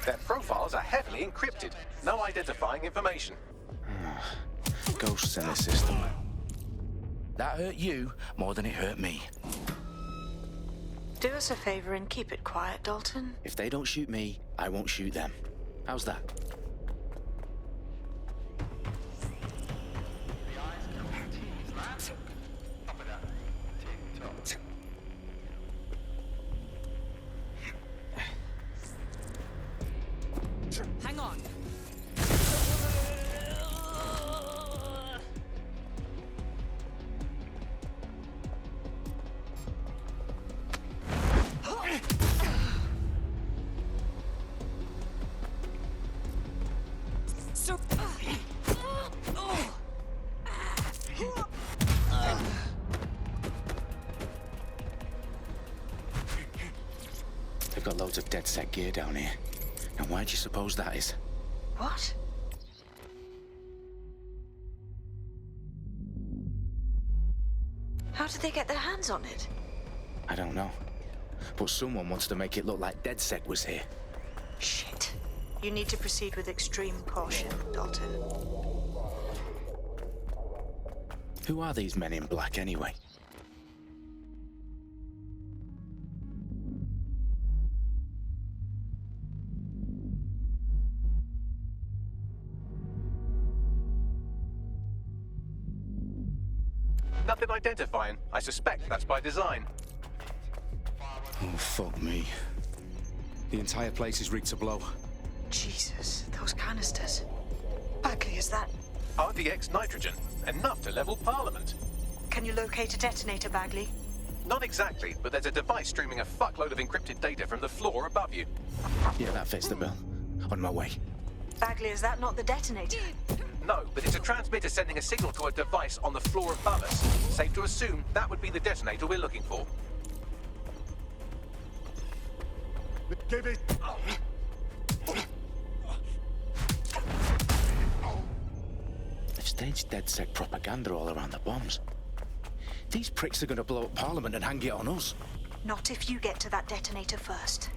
Their profiles are heavily encrypted. No identifying information. Ghosts in the system. That hurt you more than it hurt me. Do us a favor and keep it quiet, Dalton. If they don't shoot me, I won't shoot them. How's that? Hang on. They've got loads of dead-set gear down here. Now why do you suppose that is? What? How did they get their hands on it? I don't know. But someone wants to make it look like DedSec was here. Shit. You need to proceed with extreme caution, Dalton. Who are these men in black anyway? Nothing identifying. I suspect that's by design. Oh, fuck me. The entire place is rigged to blow. Jesus, those canisters. Bagley, is that... RDX nitrogen. Enough to level Parliament. Can you locate a detonator, Bagley? Not exactly, but there's a device streaming a fuckload of encrypted data from the floor above you. Yeah, that fits the bill. On my way. Bagley, is that not the detonator? No, but it's a transmitter sending a signal to a device on the floor above us. Safe to assume that would be the detonator we're looking for. Give it. They've staged DedSec propaganda all around the bombs. These pricks are going to blow up Parliament and hang it on us. Not if you get to that detonator first.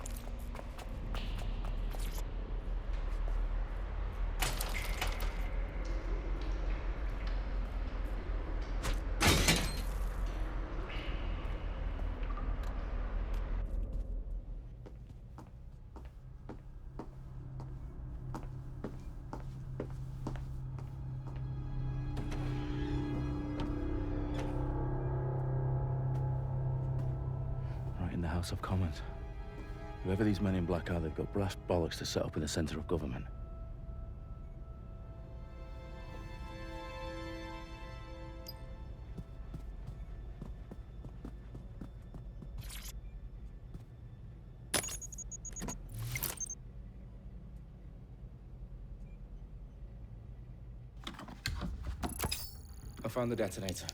In the House of Commons. Whoever these men in black are, they've got brass bollocks to set up in the centre of government. I found the detonator.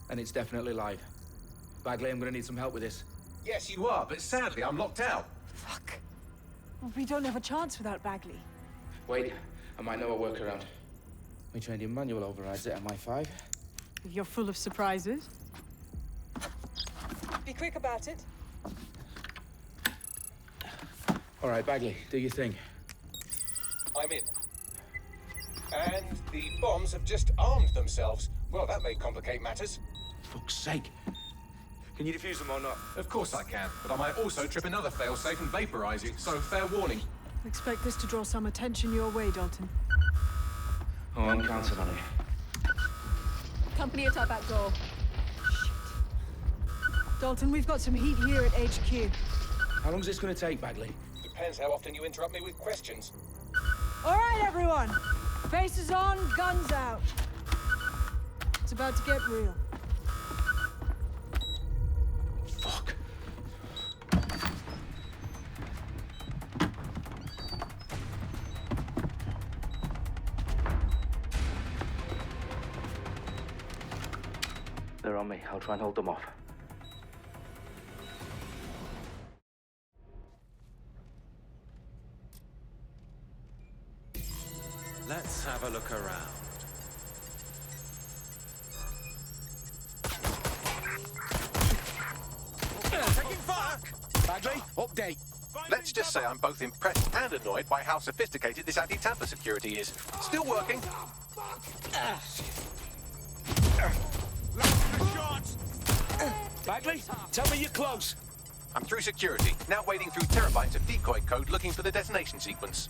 And it's definitely live. Bagley, I'm gonna need some help with this. Yes, you are, but sadly I'm locked out. Fuck. Well, we don't have a chance without Bagley. Wait, I might know a workaround. We trained in manual overrides at MI5. You're full of surprises. Be quick about it. All right, Bagley, do your thing. I'm in. And the bombs have just armed themselves. Well, that may complicate matters. Fuck's sake. Can you defuse them or not? Of course I can, but I might also trip another failsafe and vaporize you, so fair warning. Expect this to draw some attention your way, Dalton. Oh, I'm counting on it. Company at our back door. Shit. Dalton, we've got some heat here at HQ. How long's this gonna take, Bagley? Depends how often you interrupt me with questions. All right, everyone. Faces on, guns out. It's about to get real. Fuck. They're on me. I'll try and hold them off. Let's have a look around. Taking fire! Bagley, update. Let's just say I'm both impressed and annoyed by how sophisticated this anti-tamper security is. Still working. Bagley, tell me you're close. I'm through security, now wading through terabytes of decoy code looking for the detonation sequence.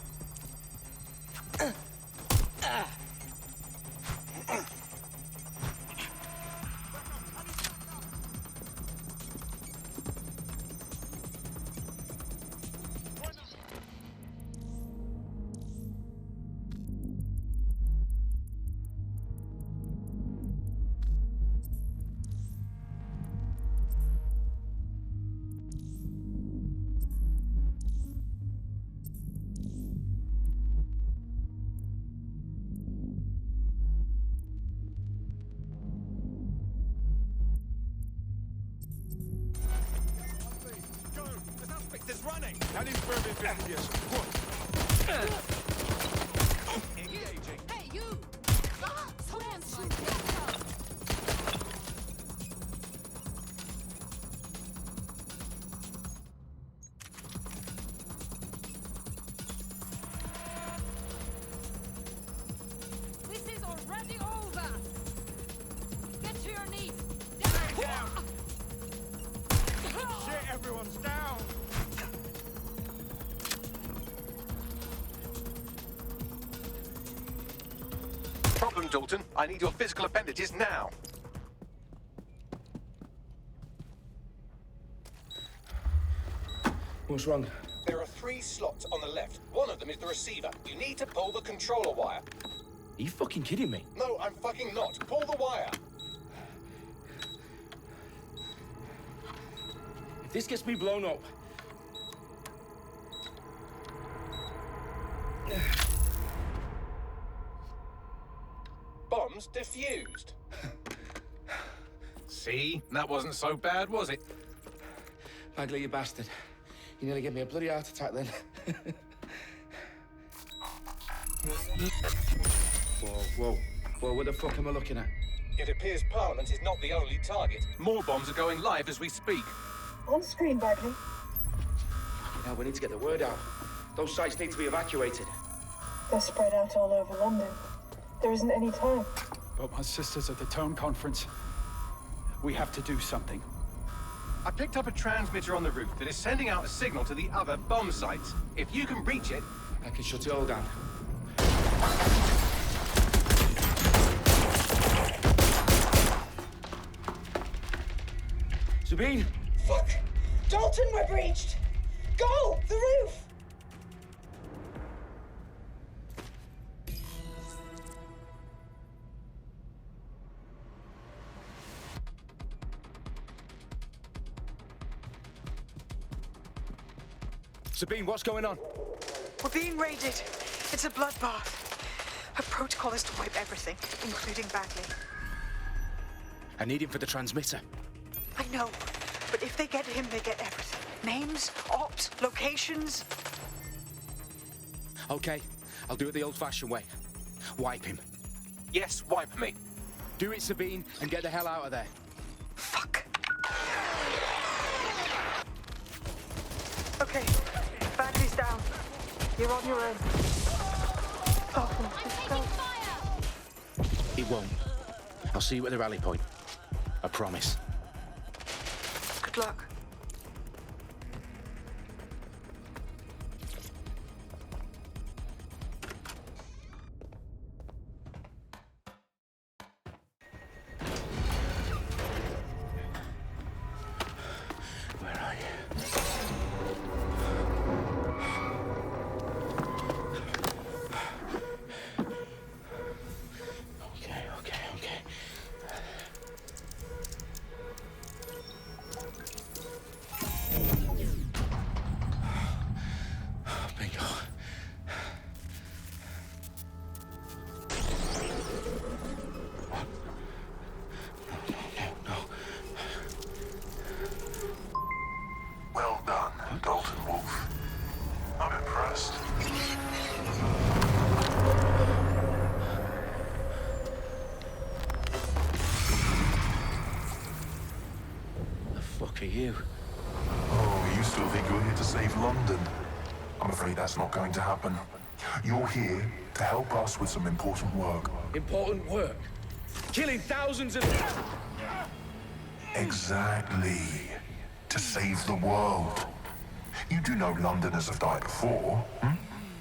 That is further investigation. Engaging. Hey, you! This is already over! Get to your knees! Down. Shit, everyone's down. Problem, Dalton. I need your physical appendages now. What's wrong? There are 3 slots on the left. One of them is the receiver. You need to pull the controller wire. Are you fucking kidding me? No, I'm fucking not. Pull the wire. If this gets me blown up... Bombs defused. See? That wasn't so bad, was it? Bagley, you bastard. You nearly gave me a bloody heart attack then. Whoa. What the fuck am I looking at? It appears Parliament is not the only target. More bombs are going live as we speak. On screen, Bagley. Now we need to get the word out. Those sites need to be evacuated. They're spread out all over London. There isn't any time. But my sister's at the Tone Conference. We have to do something. I picked up a transmitter on the roof that is sending out a signal to the other bomb sites. If you can reach it... I can shut it all down. Sabine! Fuck! Dalton, we're breached! Go! The roof! Sabine, what's going on? We're being raided. It's a bloodbath. Her protocol is to wipe everything, including Bagley. I need him for the transmitter. I know, but if they get him, they get everything. Names, ops, locations. Okay, I'll do it the old-fashioned way. Wipe him. Yes, wipe me. Do it, Sabine, and get the hell out of there. Fuck. Okay, Bagley's down. You're on your own. Dalton, just go. It won't. I'll see you at the rally point. I promise. Good luck. Where are you? Okay. Bingo. What? No. Well done, Dalton Wolf. I'm impressed. The fuck are you? Oh, you still think you're here to save London. I'm afraid that's not going to happen. You're here to help us with some important work. Important work? Killing thousands of... Exactly. To save the world. You do know Londoners have died before, hmm?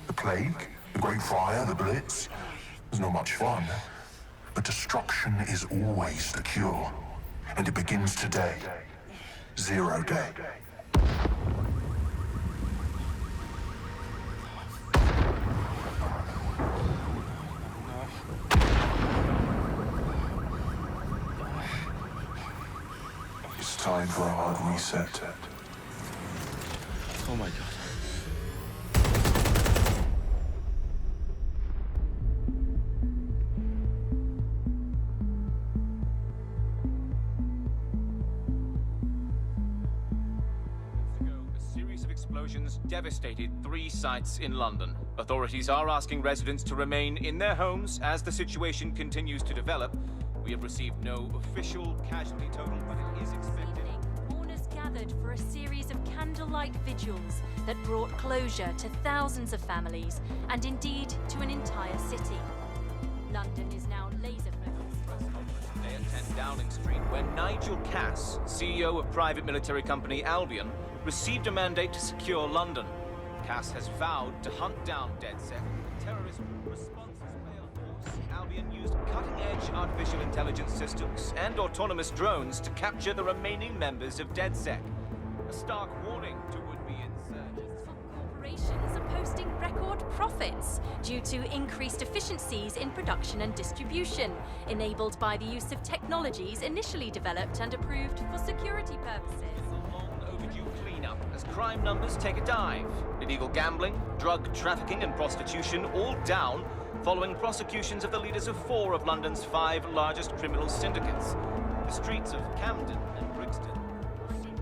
The Plague, the Great Fire, the Blitz. It's not much fun. But destruction is always the cure. And it begins today. 0 day. It's time for a hard reset. Oh my God. A series of explosions devastated 3 sites in London. Authorities are asking residents to remain in their homes as the situation continues to develop. We have received no official casualty total, but it is expected. Mourners gathered for a series of candlelight vigils that brought closure to thousands of families and indeed to an entire city. London is now laser-focused. Today at 10 Downing Street, where Nigel Cass, CEO of private military company Albion, received a mandate to secure London. Cass has vowed to hunt down DedSec. Terrorist responses failed force. Albion used cutting-edge artificial intelligence systems and autonomous drones to capture the remaining members of DedSec. A stark warning to would-be insurgents. Corporations are posting record profits due to increased efficiencies in production and distribution, enabled by the use of technologies initially developed and approved for security purposes. Cleanup as crime numbers take a dive. Illegal gambling, drug trafficking and prostitution all down following prosecutions of the leaders of 4 of London's 5 largest criminal syndicates. The streets of Camden and Brixton.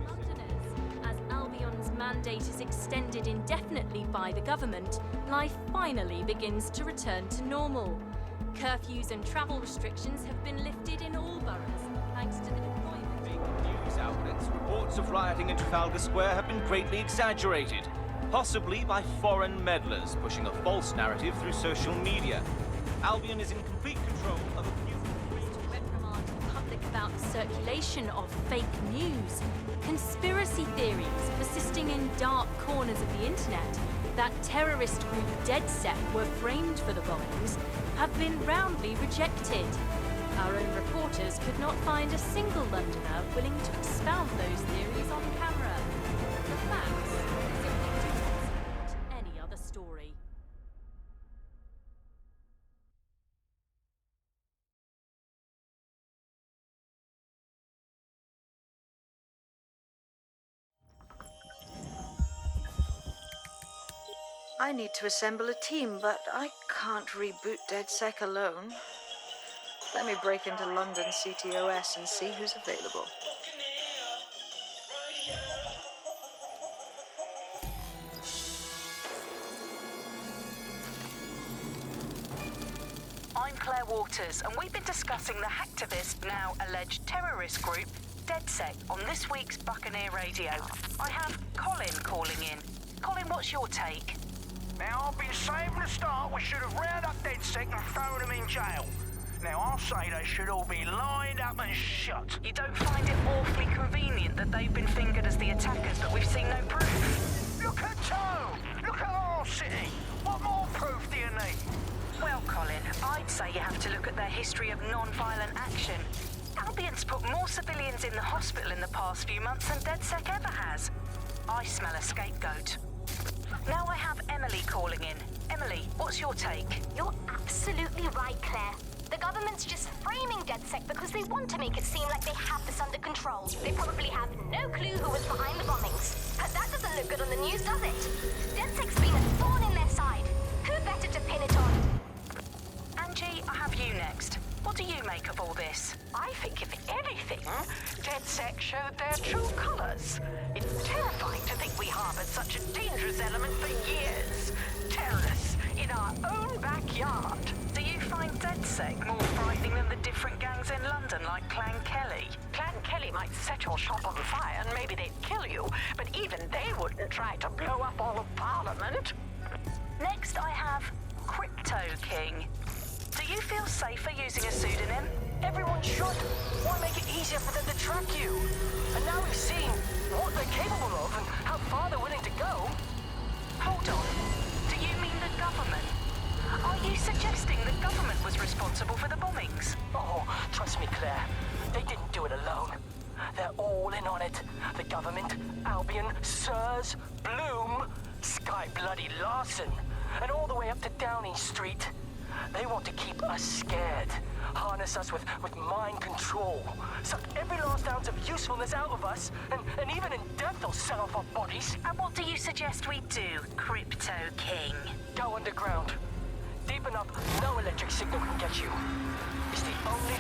Londoners, as Albion's mandate is extended indefinitely by the government, life finally begins to return to normal. Curfews and travel restrictions have been lifted in all boroughs, thanks to the deployment. News outlets, reports of rioting in Trafalgar Square have been greatly exaggerated, possibly by foreign meddlers pushing a false narrative through social media. Albion is in complete control of a few... To reprimand the public about the circulation of fake news, conspiracy theories persisting in dark corners of the internet that terrorist group DedSec were framed for the bombings have been roundly rejected. Our own reporters could not find a single Londoner willing to expound those theories on camera. The facts simply do not support any other story. I need to assemble a team, but I can't reboot DedSec alone. Let me break into London CTOS and see who's available. I'm Claire Waters, and we've been discussing the hacktivist, now alleged terrorist group, DedSec, on this week's Buccaneer Radio. I have Colin calling in. Colin, what's your take? Now, I've been saying from the start we should have rounded up DedSec and thrown them in jail. Now, I'll say they should all be lined up and shot. You don't find it awfully convenient that they've been fingered as the attackers, but we've seen no proof? Look at Tone! Look at our city! What more proof do you need? Well, Colin, I'd say you have to look at their history of non-violent action. Albion's put more civilians in the hospital in the past few months than DedSec ever has. I smell a scapegoat. Now I have Emily calling in. Emily, what's your take? You're absolutely right, Claire. The government's just framing DedSec because they want to make it seem like they have this under control. They probably have no clue who was behind the bombings. But that doesn't look good on the news, does it? DedSec's been a thorn in their side. Who better to pin it on? Angie, I have you next. What do you make of all this? I think, if anything, DedSec showed their true colors. It's terrifying to think we harbored such a dangerous element for years. Terrorists in our own backyard. Do you find DedSec more frightening than the different gangs in London like Clan Kelly? Clan Kelly might set your shop on fire and maybe they'd kill you, but even they wouldn't try to blow up all of Parliament. Next, I have Crypto King. Do you feel safer using a pseudonym? Everyone should. Why make it easier for them to track you? And now we've seen what they're capable of and how far they're willing to go. Hold on. Do you mean the government? Are you suggesting the government was responsible for the bombings? Oh, trust me, Claire. They didn't do it alone. They're all in on it. The government, Albion, Sirs, Bloom, Sky Bloody Larson, and all the way up to Downing Street. They want to keep us scared, harness us with mind control, suck every last ounce of usefulness out of us, and even in death they'll sell off our bodies. And what do you suggest we do, Crypto King? Go underground. Deep enough, no electric signal can get you. It's the only...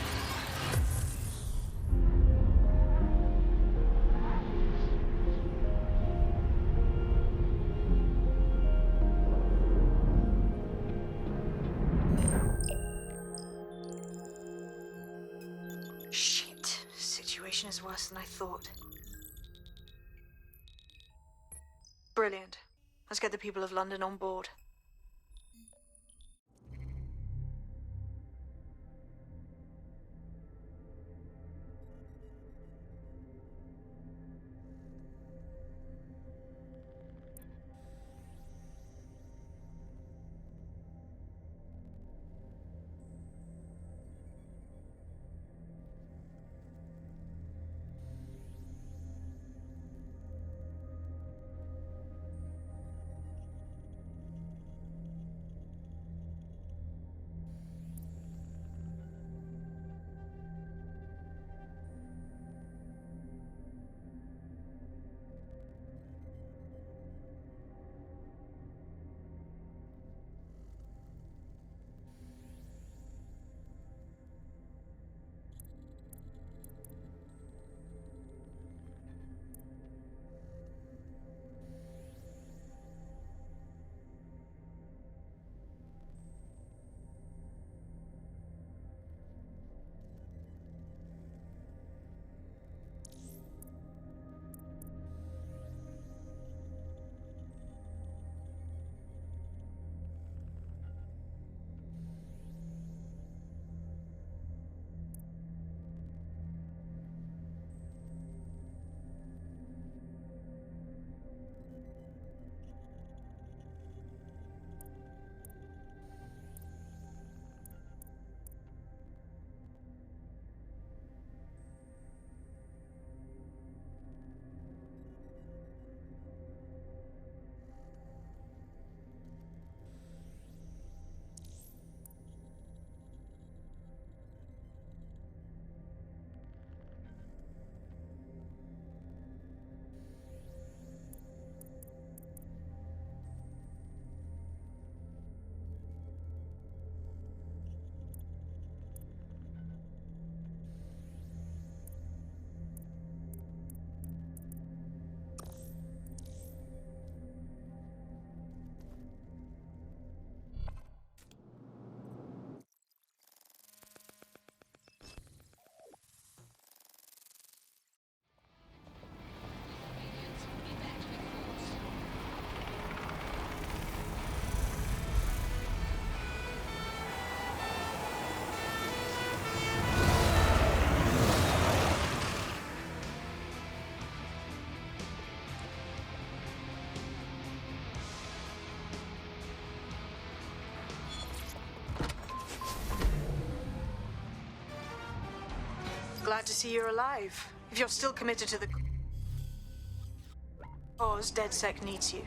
Shit. Situation is worse than I thought. Brilliant. Let's get the people of London on board. Glad to see you're alive. If you're still committed to the cause, DedSec needs you.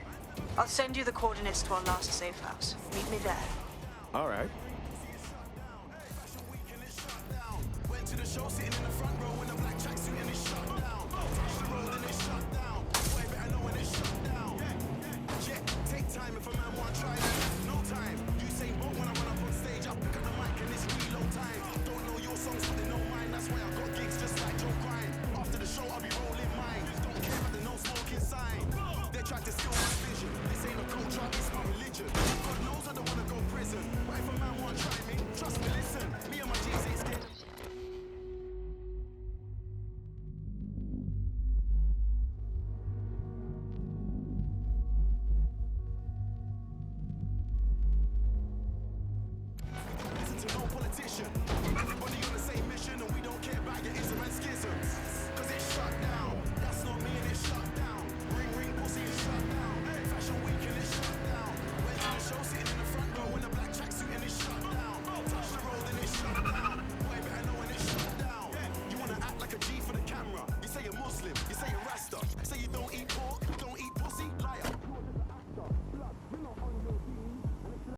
I'll send you the coordinates to our last safe house. Meet me there. All right. Went to the show, sitting in the front row in a black tracksuit and his shirt.